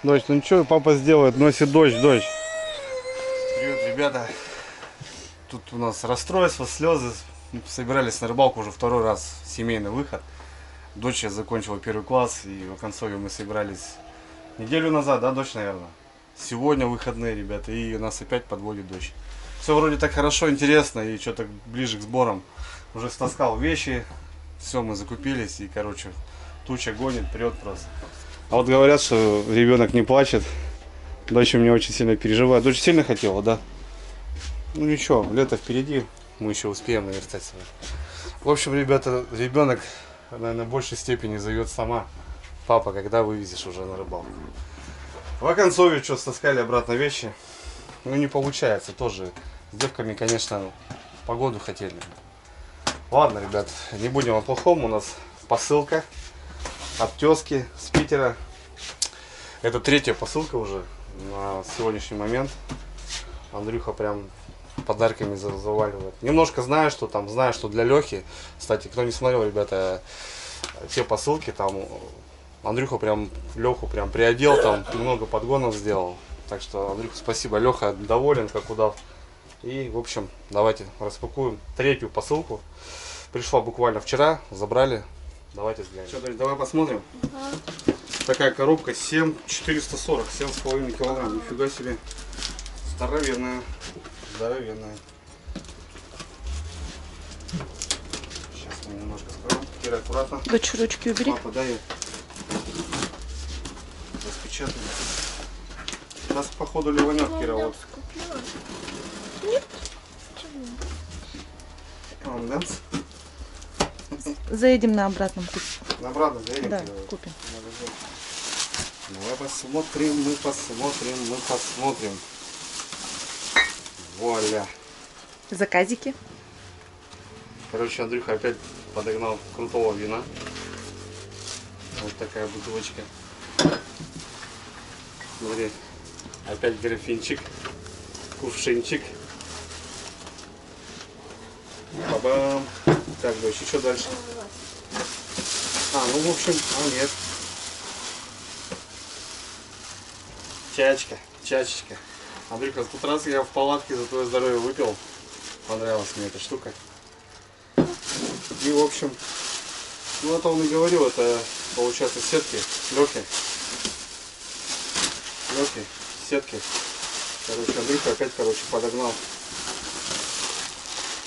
Дождь, ну ничего, папа сделает, носит дождь. Привет, ребята. Тут у нас расстройство, слезы. Собирались на рыбалку уже второй раз, семейный выход. Дочь закончила первый класс, и в Оконцове мы собирались неделю назад, да, дочь, наверное? Сегодня выходные, ребята, и нас опять подводит дождь. Все вроде так хорошо, интересно, и что-то ближе к сборам уже стаскал вещи. Все, мы закупились, и, короче, туча гонит, прет просто. А вот говорят, что ребенок не плачет. Дочь у меня очень сильно переживает. Дочь сильно хотела, да? Ну ничего, лето впереди, мы еще успеем наверстать с вами. В общем, ребята, ребенок, наверное, в большей степени зовет сама. Папа, когда вывезешь уже на рыбалку? В Оконцове что, стаскали обратно вещи? Ну не получается тоже. С девками, конечно, погоду хотели. Ладно, ребят, не будем о плохом. У нас посылка от тезки с Питера. Это третья посылка уже на сегодняшний момент. Андрюха прям подарками заваливает. Немножко знаю, что там, знаю, что для Лехи. Кстати, кто не смотрел, ребята, те посылки, там Андрюха прям Леху прям приодел, там немного подгонов сделал. Так что, Андрюха, спасибо. Леха доволен, как удав. И, в общем, давайте распакуем третью посылку. Пришла буквально вчера, забрали. Давайте взглянем. Что, Дорис, давай посмотрим. Такая коробка 7440, 7,5 килограмм. Нифига себе. Здоровенная. Здоровенная. Сейчас мы немножко скроем. Кира, аккуратно. Дочь, ручки убери. Папа, дай. Распечатаем. Нас, походу, ливанет, Кира. Вот. Нет. Мамденс. Заедем на обратном пути. На обратно заедем? Да, Кира? купим. Давай посмотрим, мы посмотрим. Вуаля. Заказики. Короче, Андрюха опять подогнал крутого вина. Вот такая бутылочка. Смотри, опять графинчик, кувшинчик. Бабам. Так, дочь, и что дальше? Ну в общем, нет. Чачечка. Андрюха, тут раз я в палатке за твое здоровье выпил. Понравилась мне эта штука. И в общем, ну это он и говорил, это получается сетки, Лехи, сетки. Короче, Андрюха опять, подогнал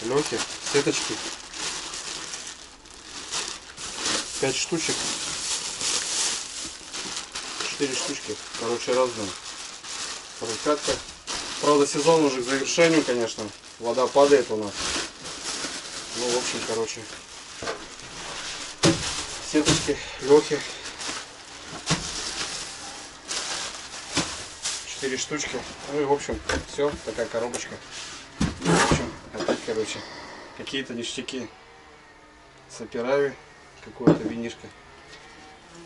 Лехи, сеточки. 5 штучек. 4 штучки, короче, разные. Рукатка. Правда, сезон уже к завершению, конечно. Вода падает у нас. Ну, в общем, короче, сеточки, Лехи. 4 штучки. Ну и, в общем, все, такая коробочка. И, в общем, опять, короче, какие-то ништяки. Сапирави, какое-то винишко.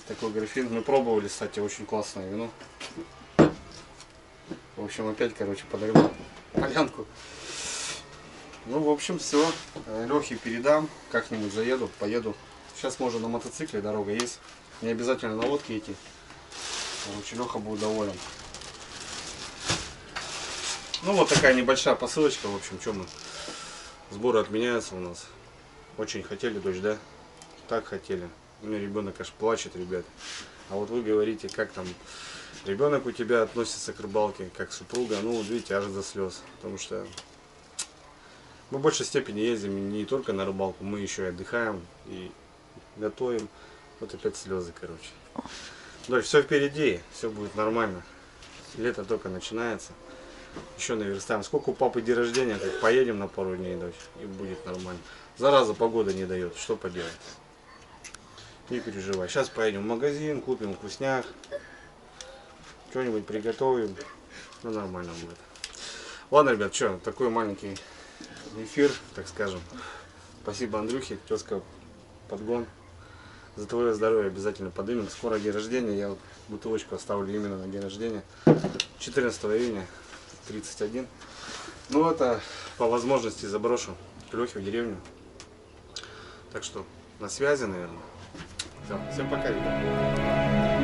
Такой графин. Мы пробовали, кстати, очень классное вино. В общем, опять, короче, подогнал полянку. Ну, в общем, все. Лехе передам. Как-нибудь заеду, поеду. Сейчас можно на мотоцикле, дорога есть. Не обязательно на лодке идти. Короче, Леха будет доволен. Ну, вот такая небольшая посылочка. В общем, что мы. Сборы отменяются у нас. Очень хотели, дочь, да? Так хотели. У меня ребенок аж плачет, ребят. А вот вы говорите, как там ребенок у тебя относится к рыбалке, как супруга. Ну, вот видите, аж до слез. Потому что мы в большей степени ездим не только на рыбалку, мы еще и отдыхаем, и готовим. Вот опять слезы, короче. Дочь, все впереди, все будет нормально. Лето только начинается. Еще наверстаем. Сколько у папы день рождения, так поедем на пару дней, дочь, и будет нормально. Зараза, погода не дает, что поделать. Не переживай. Сейчас поедем в магазин, купим вкусняк. Что-нибудь приготовим. Ну, нормально будет. Ладно, ребят, что, такой маленький эфир, так скажем. Спасибо Андрюхе, тезка подгон. За твое здоровье обязательно подымем. Скоро день рождения. Я вот бутылочку оставлю именно на день рождения. 14 июня, 31. Ну, это по возможности заброшу к Лехе в деревню. Так что на связи, наверное. Все, всем пока, ребята.